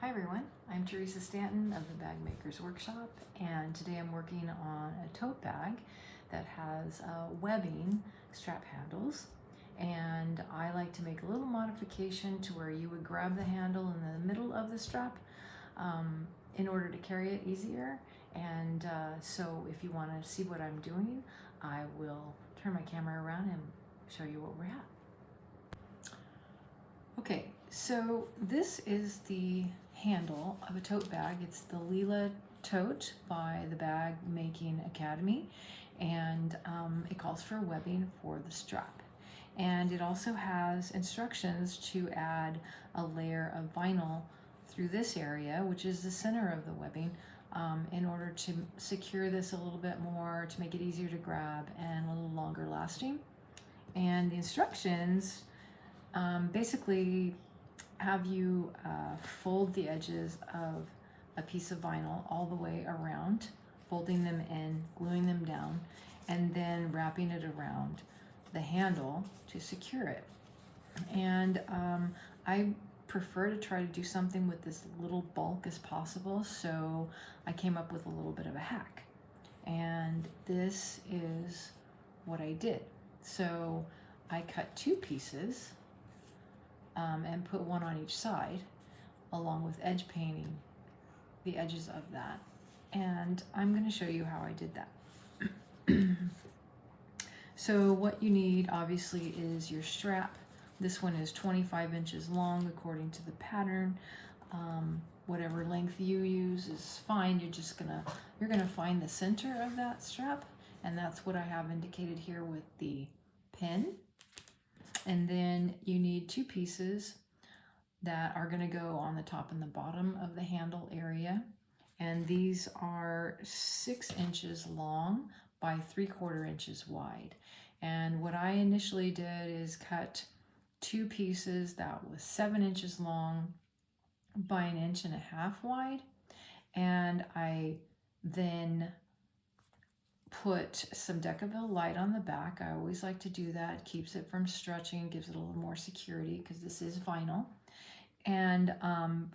Hi everyone, I'm Teresa Stanton of the Bag Makers Workshop, and today I'm working on a tote bag that has webbing strap handles, and I like to make a little modification to where you would grab the handle in the middle of the strap in order to carry it easier. And so if you want to see what I'm doing, I will turn my camera around and show you what we're at. Okay, so this is the handle of a tote bag. It's the Leela Tote by the Bag Making Academy, and it calls for webbing for the strap. And it also has instructions to add a layer of vinyl through this area, which is the center of the webbing, in order to secure this a little bit more, to make it easier to grab and a little longer lasting. And the instructions basically have you fold the edges of a piece of vinyl all the way around, folding them in, gluing them down, and then wrapping it around the handle to secure it. And I prefer to try to do something with this little bulk as possible, so I came up with a little bit of a hack. And this is what I did. So I cut two pieces and put one on each side, along with edge painting the edges of that. And I'm going to show you how I did that. So what you need obviously is your strap. This one is 25 inches long according to the pattern. Whatever length you use is fine. You're gonna find the center of that strap, and that's what I have indicated here with the pin. And then you need two pieces that are going to go on the top and the bottom of the handle area. And these are 6 inches long by 3/4 inches wide. And what I initially did is cut two pieces that was 7 inches long by 1.5 inches wide. And I then put some Decaville light on the back. I always like to do that. It keeps it from stretching, gives it a little more security because this is vinyl. And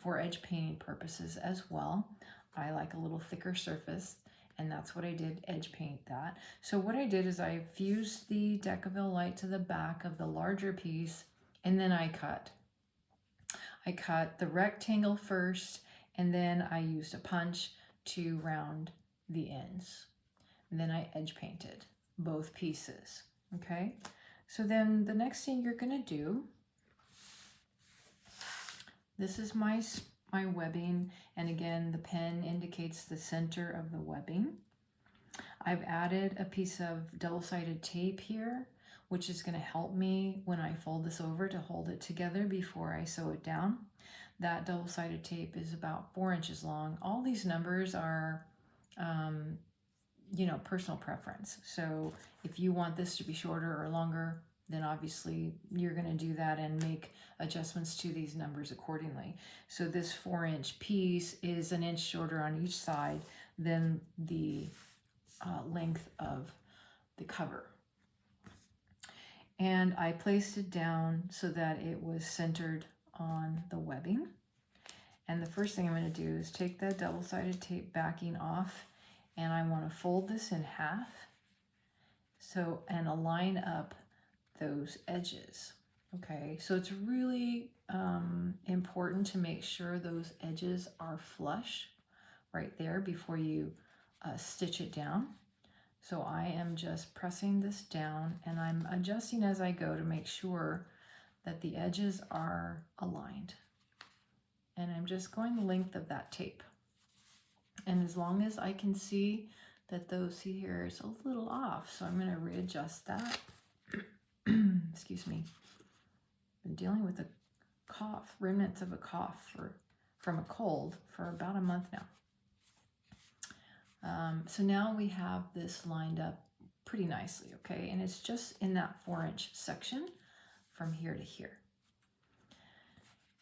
for edge painting purposes as well, I like a little thicker surface, and that's what I did, edge paint that. So what I did is I fused the Decaville light to the back of the larger piece, and then I cut. I cut the rectangle first, and then I used a punch to round the ends. And then I edge painted both pieces, okay? So then the next thing you're gonna do, this is my webbing, and again, the pen indicates the center of the webbing. I've added a piece of double-sided tape here, which is gonna help me when I fold this over to hold it together before I sew it down. That double-sided tape is about 4 inches long. All these numbers are personal preference. So if you want this to be shorter or longer, then obviously you're going to do that and make adjustments to these numbers accordingly. So this 4-inch piece is 1 inch shorter on each side than the length of the cover. And I placed it down so that it was centered on the webbing. And the first thing I'm going to do is take that double-sided tape backing off, and I want to fold this in half, and align up those edges. Okay, so it's really important to make sure those edges are flush right there before you stitch it down. So I am just pressing this down, and I'm adjusting as I go to make sure that the edges are aligned. And I'm just going the length of that tape. And as long as I can see that see here is a little off, so I'm going to readjust that. Excuse me. Been dealing with a cough, remnants of a cough from a cold for about a month now. So now we have this lined up pretty nicely, okay? And it's just in that 4-inch section from here to here.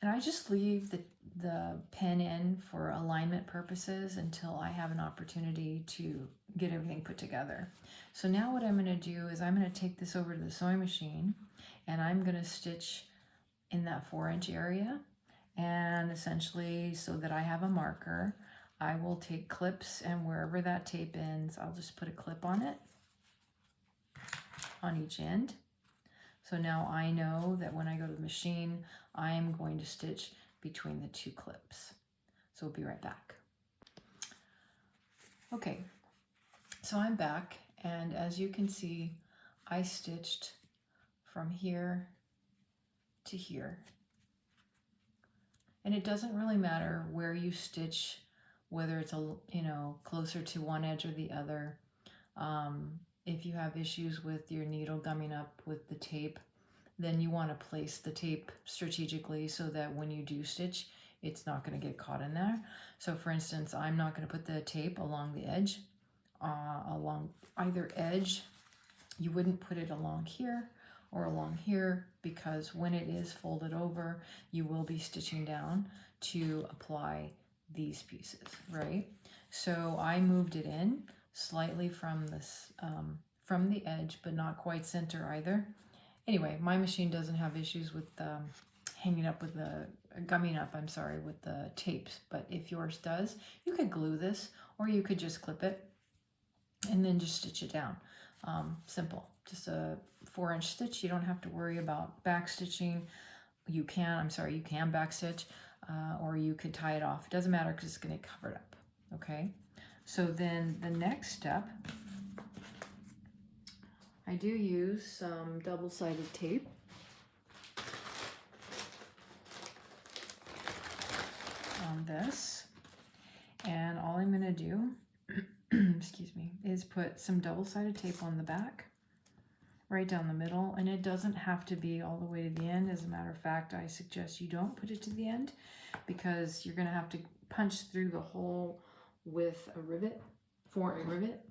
And I just leave the pen in for alignment purposes until I have an opportunity to get everything put together. So now what I'm going to do is I'm going to take this over to the sewing machine, and I'm going to stitch in that 4-inch area, And essentially, so that I have a marker, I will take clips, and wherever that tape ends, I'll just put a clip on it, on each end. So now I know that when I go to the machine, I am going to stitch between the two clips. So we'll be right back. Okay, so I'm back, and as you can see, I stitched from here to here. And it doesn't really matter where you stitch, whether it's closer to one edge or the other. If you have issues with your needle gumming up with the tape, then you want to place the tape strategically so that when you do stitch, it's not going to get caught in there. So for instance, I'm not going to put the tape along the edge, along either edge. You wouldn't put it along here or along here, because when it is folded over, you will be stitching down to apply these pieces, right? So I moved it in slightly from this, from the edge, but not quite center either. Anyway, my machine doesn't have issues with hanging up with the, gumming up, I'm sorry, with the tapes, but if yours does, you could glue this, or you could just clip it and then just stitch it down. Simple, just a 4-inch stitch. You don't have to worry about back stitching. You can back stitch, or you could tie it off. It doesn't matter because it's going to cover it up. Okay, so then the next step, I do use some double-sided tape. On this, and all I'm going to do excuse me, is put some double-sided tape on the back, right down the middle, and it doesn't have to be all the way to the end. As a matter of fact, I suggest you don't put it to the end, because you're going to have to punch through the hole with a rivet, for a rivet.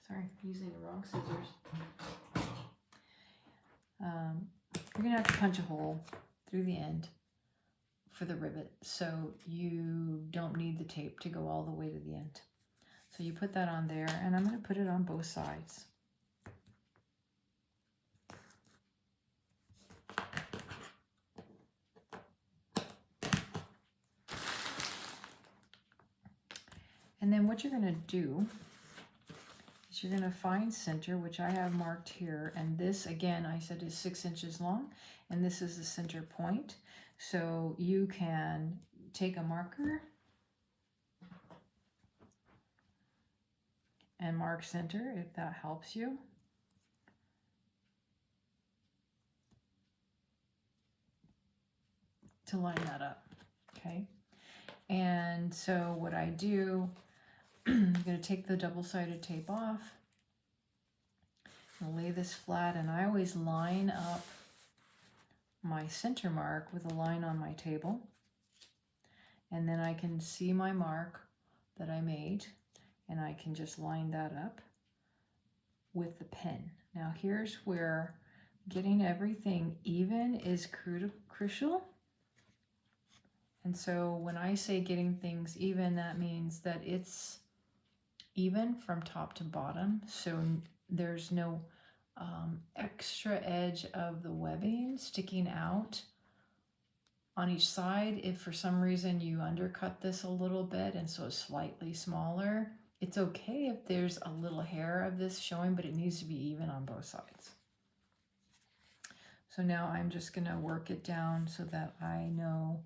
Sorry, I'm using the wrong scissors. You're going to have to punch a hole through the end for the rivet, so you don't need the tape to go all the way to the end. So you put that on there, and I'm going to put it on both sides. And then what you're going to do is you're going to find center, which I have marked here, and this again I said is 6 inches long, and this is the center point. So you can take a marker and mark center if that helps you. To line that up, okay? And so what I do, I'm going to take the double-sided tape off, I'll lay this flat, and I always line up my center mark with a line on my table, and then I can see my mark that I made, and I can just line that up with the pen. Now here's where getting everything even is crucial. And so when I say getting things even, that means that it's even from top to bottom, so there's no extra edge of the webbing sticking out on each side. If for some reason you undercut this a little bit and so it's slightly smaller, it's okay if there's a little hair of this showing, but it needs to be even on both sides. So now I'm just going to work it down so that I know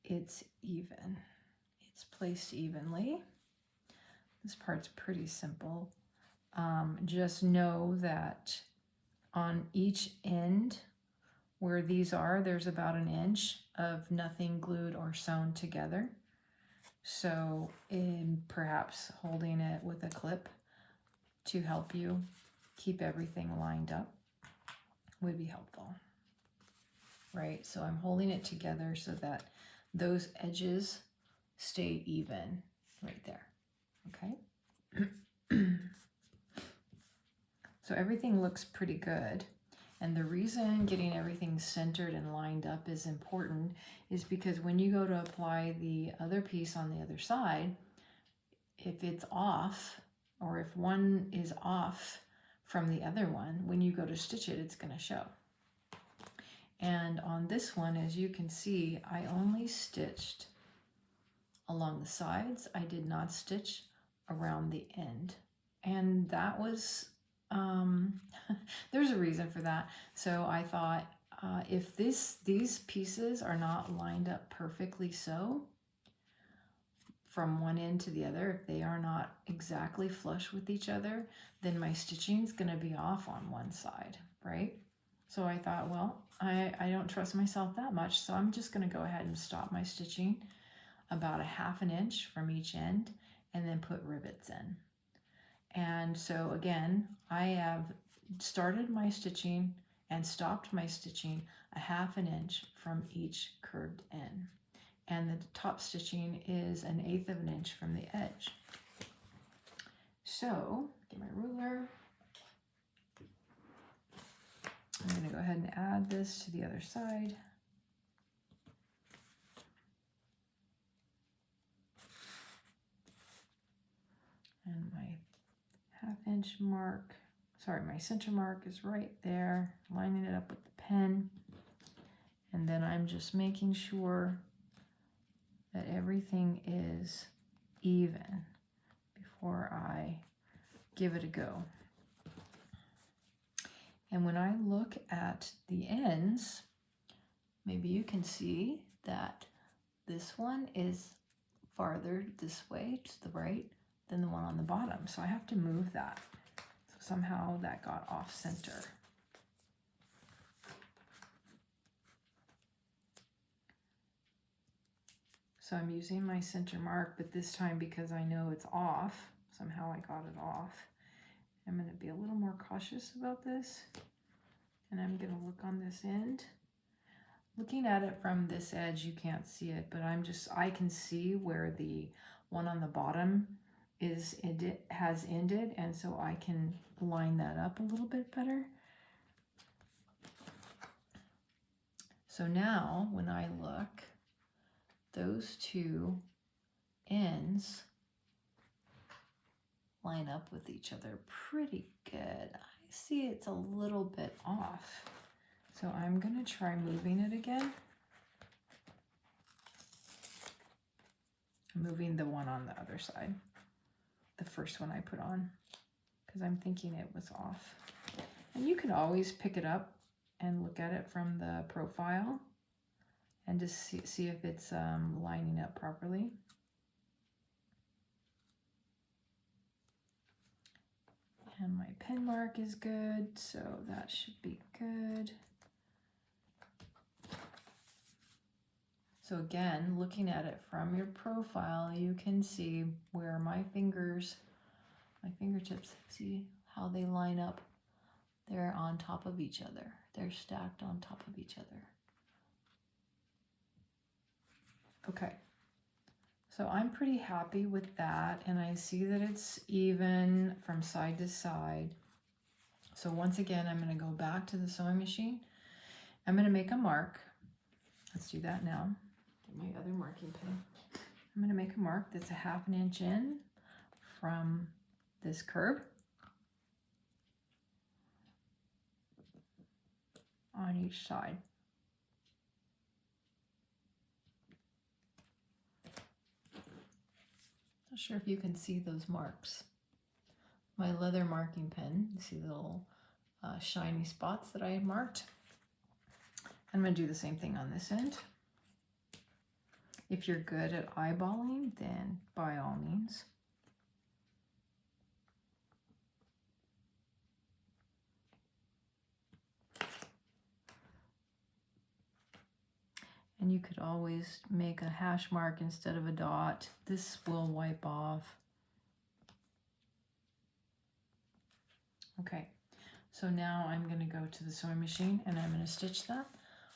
it's even. It's placed evenly. This part's pretty simple. Just know that on each end where these are, there's about 1 inch of nothing glued or sewn together. So perhaps holding it with a clip to help you keep everything lined up would be helpful, right? So I'm holding it together so that those edges stay even right there, okay? So everything looks pretty good. And the reason getting everything centered and lined up is important is because when you go to apply the other piece on the other side, if it's off, or if one is off from the other one, when you go to stitch it, it's going to show. And on this one, as you can see, I only stitched along the sides. I did not stitch around the end. And that was, there's a reason for that. So I thought, if these pieces are not lined up perfectly so, from one end to the other, if they are not exactly flush with each other, then my stitching is going to be off on one side, right? So I thought, well, I don't trust myself that much, so I'm just going to go ahead and stop my stitching about a 1/2 inch from each end and then put rivets in. And so again, I have started my stitching and stopped my stitching a 1/2 inch from each curved end. And the top stitching is 1/8 of an inch from the edge. So, get my ruler. I'm going to go ahead and add this to the other side. And my 1/2 inch mark, sorry, my center mark is right there, lining it up with the pen. And then I'm just making sure that everything is even before I give it a go. And when I look at the ends, maybe you can see that this one is farther this way to the right than the one on the bottom. So I have to move that. So somehow that got off center. So I'm using my center mark, but this time, because I know it's off, somehow I got it off. I'm going to be a little more cautious about this. And I'm going to look on this end. Looking at it from this edge, you can't see it, but I can see where the one on the bottom has ended, and so I can line that up a little bit better. So now when I look, those two ends line up with each other pretty good. I see it's a little bit off. So I'm going to try moving it again. Moving the one on the other side, the first one I put on, because I'm thinking it was off. And you can always pick it up and look at it from the profile and just see if it's lining up properly. And my pen mark is good, so that should be good. So again, looking at it from your profile, you can see where my fingertips, see how they line up. They're on top of each other. They're stacked on top of each other. Okay, so I'm pretty happy with that, and I see that it's even from side to side. So once again, I'm going to go back to the sewing machine. I'm going to make a mark. Let's do that now. Get my other marking pen. I'm going to make a mark that's a 1/2 inch in from this curve on each side. Not sure if you can see those marks. My leather marking pen, you see the little shiny spots that I had marked. I'm going to do the same thing on this end. If you're good at eyeballing, then by all means. And you could always make a hash mark instead of a dot. This will wipe off. Okay, so now I'm going to go to the sewing machine and I'm going to stitch that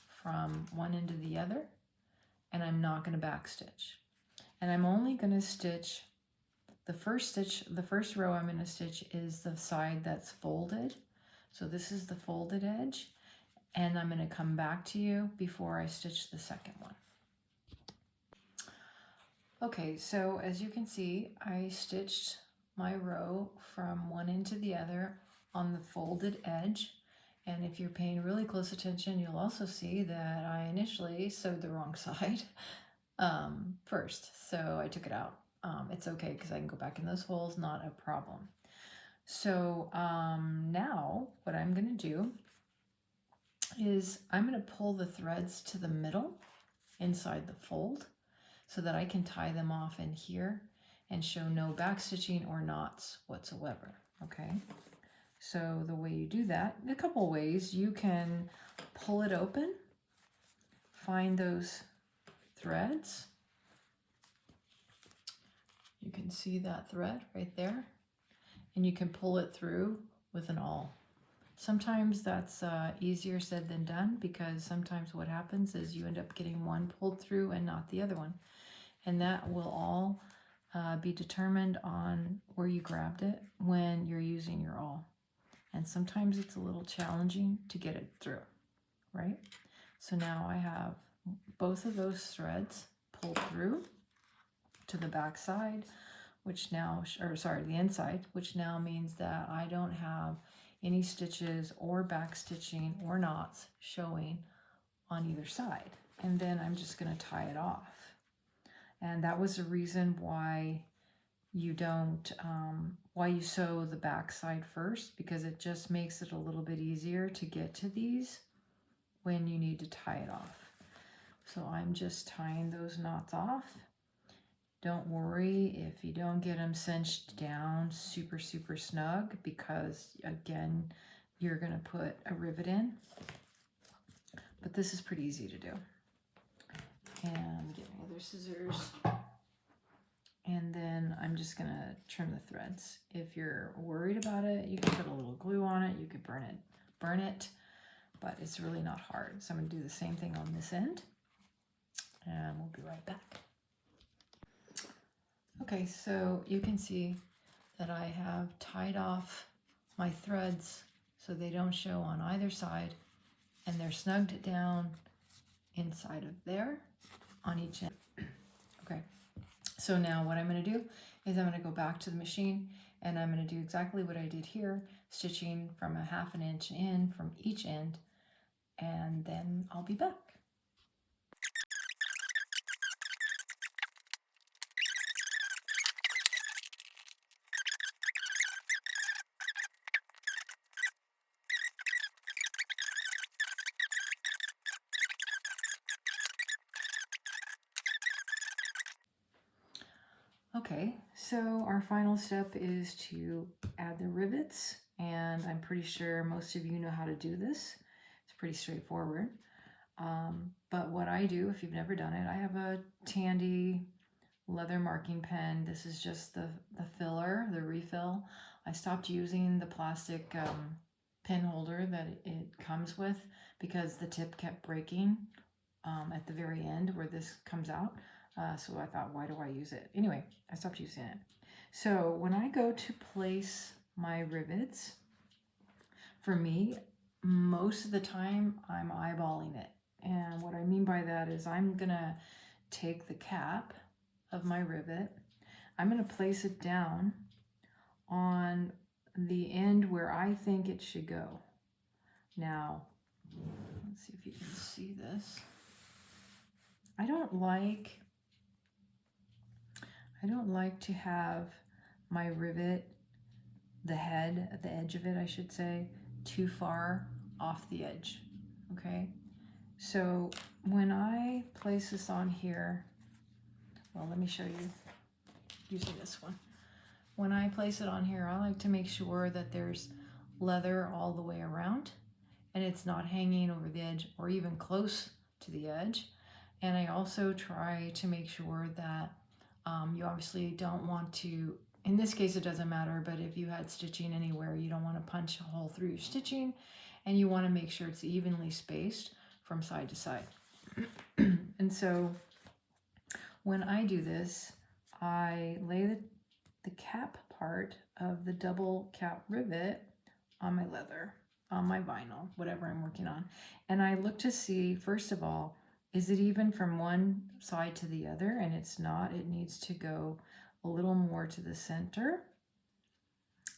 from one end to the other, and I'm not going to back stitch. And I'm only going to stitch the first row I'm going to stitch is the side that's folded. So this is the folded edge, and I'm going to come back to you before I stitch the second one. Okay, so as you can see, I stitched my row from one end to the other on the folded edge, And if you're paying really close attention, you'll also see that I initially sewed the wrong side first. So I took it out. It's okay because I can go back in those holes, not a problem. So now what I'm going to do is I'm going to pull the threads to the middle inside the fold so that I can tie them off in here and show no back stitching or knots whatsoever. Okay, so the way you do that, a couple ways. You can pull it open, find those threads. You can see that thread right there, and you can pull it through with an awl. Sometimes that's easier said than done, because sometimes what happens is you end up getting one pulled through and not the other one. And that will all be determined on where you grabbed it when you're using your awl. And sometimes it's a little challenging to get it through, right? So now I have both of those threads pulled through to the back side, which now, or sorry, the inside, which now means that I don't have any stitches or back stitching or knots showing on either side. And then I'm just going to tie it off. And that was the reason why you don't, why you sew the back side first, because it just makes it a little bit easier to get to these when you need to tie it off. So I'm just tying those knots off. Don't worry if you don't get them cinched down super, super snug, because again, you're going to put a rivet in. But this is pretty easy to do. And get my other scissors. And then I'm just going to trim the threads. If you're worried about it, you can put a little glue on it. You could burn it, but it's really not hard. So I'm going to do the same thing on this end, and we'll be right back. Okay, so you can see that I have tied off my threads so they don't show on either side, and they're snugged down inside of there on each end. Okay, so now what I'm going to do is I'm going to go back to the machine, and I'm going to do exactly what I did here, stitching from a 1/2 inch in from each end, and then I'll be back. Okay, so our final step is to add the rivets, and I'm pretty sure most of you know how to do this. It's pretty straightforward. But what I do, if you've never done it, I have a Tandy leather marking pen. This is just the filler, the refill. I stopped using the plastic pen holder that it comes with because the tip kept breaking at the very end where this comes out. So I thought, why do I use it? Anyway, I stopped using it. So when I go to place my rivets, for me, most of the time I'm eyeballing it. And what I mean by that is I'm gonna take the cap of my rivet, I'm gonna place it down on the end where I think it should go. Now, let's see if you can see this. I don't like to have my rivet, the head, the edge of it, I should say, too far off the edge, okay? So when I place this on here, well, let me show you using this one. When I place it on here, I like to make sure that there's leather all the way around and it's not hanging over the edge or even close to the edge. And I also try to make sure that you obviously don't want to, in this case it doesn't matter, but if you had stitching anywhere, you don't want to punch a hole through your stitching, and you want to make sure it's evenly spaced from side to side. And so when I do this, I lay the cap part of the double cap rivet on my leather, on my vinyl, whatever I'm working on. And I look to see, first of all, is it even from one side to the other? And it's not. It needs to go a little more to the center.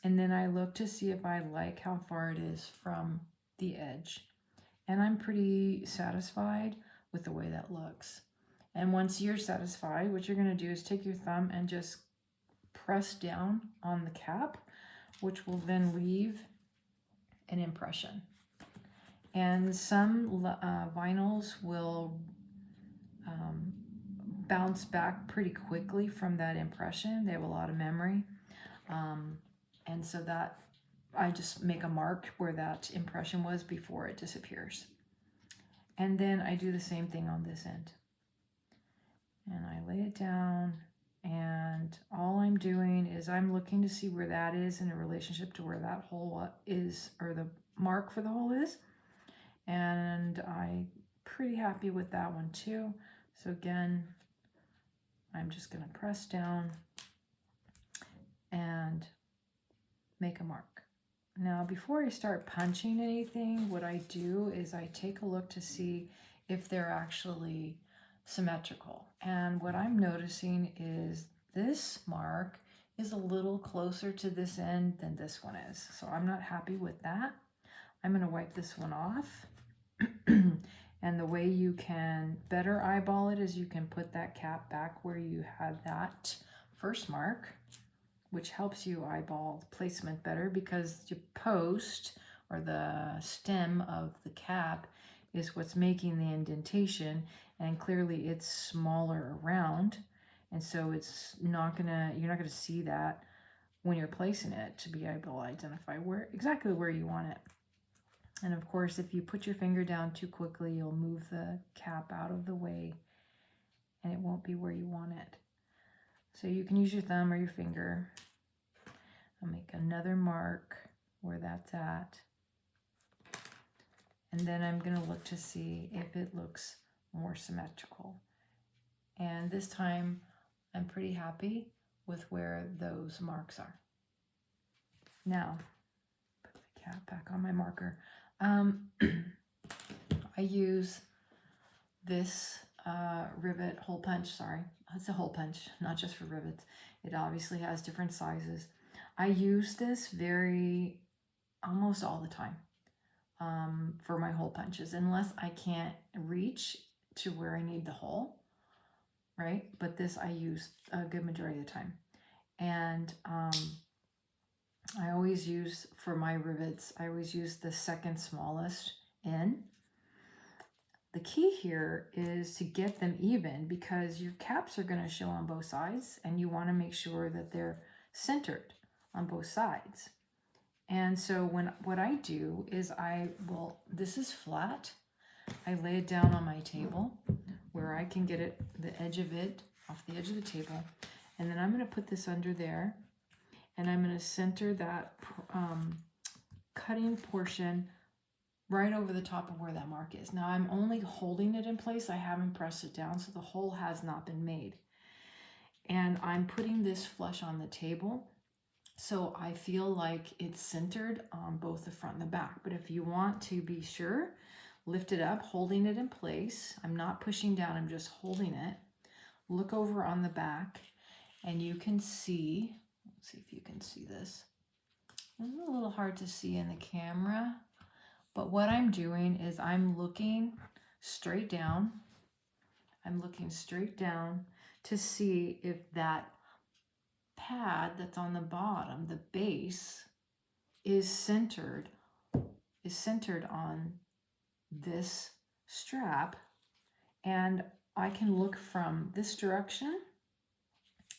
And then I look to see if I like how far it is from the edge. And I'm pretty satisfied with the way that looks. And once you're satisfied, what you're going to do is take your thumb and just press down on the cap, which will then leave an impression. And some vinyls will bounce back pretty quickly from that impression. They have a lot of memory. And so that I just make a mark where that impression was before it disappears. And then I do the same thing on this end. And I lay it down, and all I'm doing is I'm looking to see where that is in a relationship to where that hole is, or the mark for the hole is. And I'm pretty happy with that one too. So again, I'm just going to press down and make a mark. Now, before I start punching anything, what I do is I take a look to see if they're actually symmetrical. And what I'm noticing is this mark is a little closer to this end than this one is. So I'm not happy with that. I'm going to wipe this one off. And the way you can better eyeball it is you can put that cap back where you had that first mark, which helps you eyeball placement better, because your post or the stem of the cap is what's making the indentation, and clearly it's smaller around, and so it's not gonna, you're not gonna see that when you're placing it to be able to identify exactly where you want it. And of course, if you put your finger down too quickly, you'll move the cap out of the way and it won't be where you want it. So you can use your thumb or your finger. I'll make another mark where that's at. And then I'm going to look to see if it looks more symmetrical. And this time I'm pretty happy with where those marks are. Now, put the cap back on my marker. I use this rivet hole punch, sorry. It's a hole punch, not just for rivets. It obviously has different sizes. I use this almost all the time for my hole punches, unless I can't reach to where I need the hole, right? But this I use a good majority of the time. And I always use, for my rivets, I always use the second smallest in. The key here is to get them even, because your caps are going to show on both sides, and you want to make sure that they're centered on both sides. And so what I do is this is flat. I lay it down on my table where I can get it, the edge of it, off the edge of the table. And then I'm going to put this under there, and I'm going to center that cutting portion right over the top of where that mark is. Now I'm only holding it in place. I haven't pressed it down, so the hole has not been made. And I'm putting this flush on the table, so I feel like it's centered on both the front and the back. But if you want to be sure, lift it up, holding it in place. I'm not pushing down, I'm just holding it. Look over on the back, and you can see, let's see if you can see this. It's a little hard to see in the camera, but what I'm doing is I'm looking straight down. I'm looking straight down to see if that pad that's on the bottom, the base, is centered on this strap. And I can look from this direction,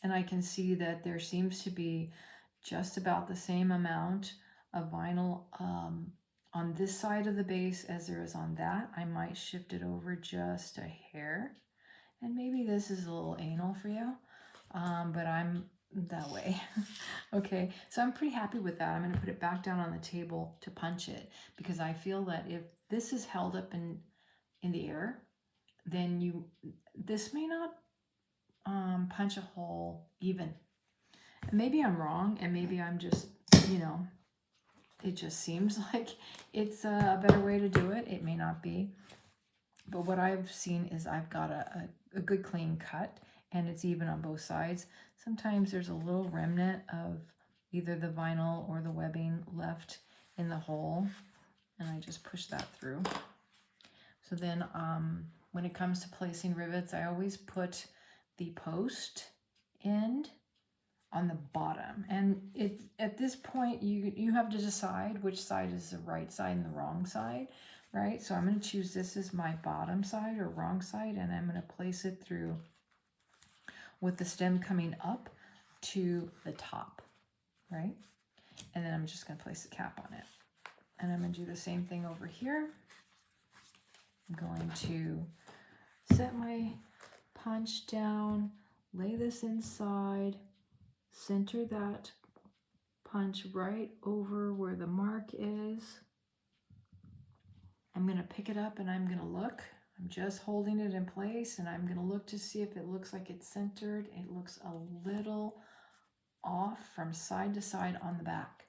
and I can see that there seems to be just about the same amount of vinyl on this side of the base as there is on that. I might shift it over just a hair, and maybe this is a little anal for you, but I'm that way. Okay, so I'm pretty happy with that. I'm going to put it back down on the table to punch it, because I feel that if this is held up in the air, then this may not punch a hole even. And maybe I'm wrong, and maybe I'm just, it just seems like it's a better way to do it. It may not be. But what I've seen is I've got a good clean cut, and it's even on both sides. Sometimes there's a little remnant of either the vinyl or the webbing left in the hole. and I just push that through. So then when it comes to placing rivets, I always put the post end on the bottom, and at this point you have to decide which side is the right side and the wrong side, right? So I'm going to choose this as my bottom side or wrong side, and I'm going to place it through with the stem coming up to the top, right? And then I'm just going to place the cap on it, and I'm going to do the same thing over here. I'm going to set my punch down, lay this inside, center that punch right over where the mark is. I'm going to pick it up and I'm going to look. I'm just holding it in place, and I'm going to look to see if it looks like it's centered. It looks a little off from side to side on the back.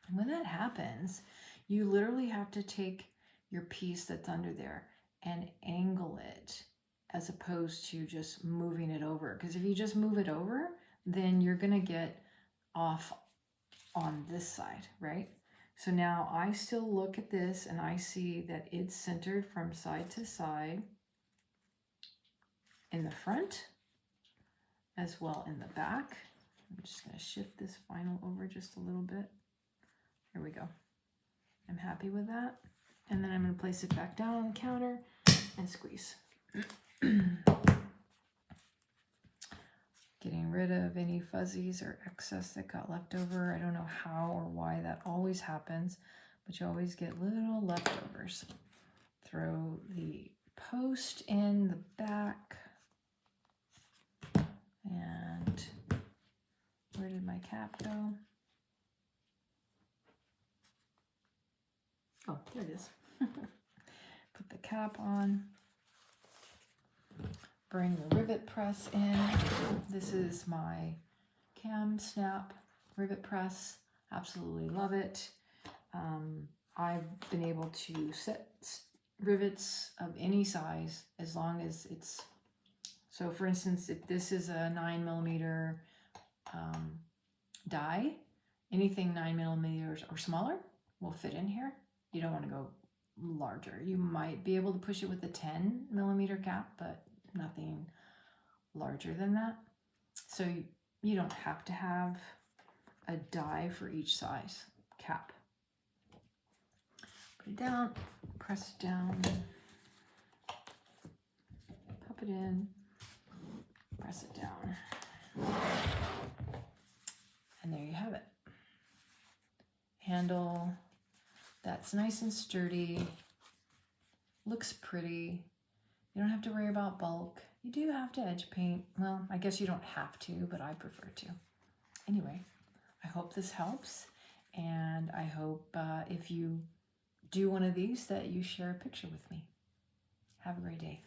And when that happens, you literally have to take your piece that's under there and angle it as opposed to just moving it over. Because if you just move it over, then you're going to get off on this side, right? So now I still look at this and I see that it's centered from side to side in the front as well in the back. I'm just going to shift this vinyl over just a little bit. There we go. I'm happy with that. And then I'm going to place it back down on the counter and squeeze. Getting rid of any fuzzies or excess that got left over. I don't know how or why that always happens, but you always get little leftovers. Throw the post in the back. And where did my cap go? Oh, there it is. Put the cap on. Bring the rivet press in. This is my Cam Snap rivet press. Absolutely love it. I've been able to set rivets of any size as long as it's, so for instance, if this is a 9mm die, anything 9mm or smaller will fit in here. You don't want to go larger. You might be able to push it with a 10mm cap, but nothing larger than that. So you don't have to have a die for each size cap. Put it down, press it down, pop it in, press it down. And there you have it. Handle that's nice and sturdy, looks pretty. You don't have to worry about bulk. You do have to edge paint. Well, I guess you don't have to, but I prefer to. Anyway, I hope this helps, and I hope if you do one of these that you share a picture with me. Have a great day.